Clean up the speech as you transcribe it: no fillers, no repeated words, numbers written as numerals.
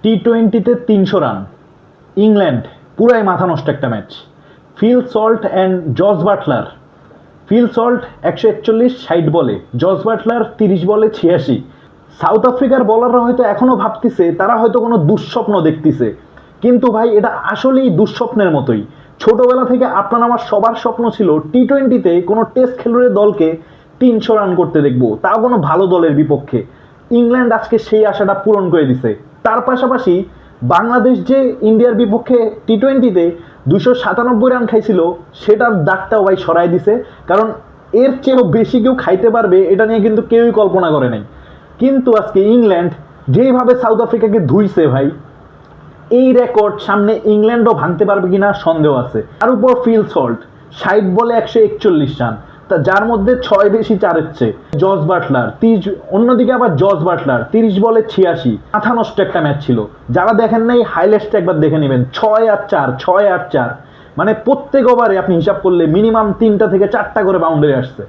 টি-20-তে 300 run. England পুরাই মাথা নষ্ট একটা match. Phil Salt and Jos Buttler. Phil Salt 141 60 বলে, জস বাটলার 30 বলে 86। সাউথ আফ্রিকার বলাররা হয়তো এখনো ভাবতেছে তারা হয়তো কোনো দুঃস্বপ্ন দেখতেছে, কিন্তু ভাই এটা আসলেই দুঃস্বপ্নের মতোই। ছোটবেলা থেকে আপনার আমার সবার স্বপ্ন ছিল টি-20-তে কোনো টেস্ট খেলুড়ে দলকে 300 রান করতে দেখবো, তাও কোনো ভালো দলের বিপক্ষে। ইংল্যান্ড আজকে সেই আশাটা পূরণ করে দিছে। তার পাশাপাশি বাংলাদেশ যে ইন্ডিয়ার বিপক্ষে টি-20-তে 297 রান খাইছিল, সেটার দাগটাও ভাই সরাই দিছে। কারণ এর চেয়েও বেশি কেউ খাইতে পারবে এটা নিয়ে কিন্তু কেউই কল্পনা করে নাই। কিন্তু আজকে ইংল্যান্ড যেভাবে সাউথ আফ্রিকাকে ধুইছে ভাই, এই রেকর্ড সামনে ইংল্যান্ডও ভাঙতে পারবে কিনা সন্দেহ আছে। তার উপর ফিল সল্ট 60 বলে 141 রান, তা যার মধ্যে 6 বেশি 4-এর চেয়ে। জস বাটলার 30, অন্যদিকে আবার জস বাটলার 30 বলে 86। মাথা নষ্ট একটা ম্যাচ ছিল। যারা দেখেন নাই হাইলাইটসটা একবার দেখে নেবেন। 6 আর 4, 6 আর 4, মানে প্রত্যেক ওভারে আপনি হিসাব করলে মিনিমাম 3টা থেকে 4টা করে বাউন্ডারি আসছে।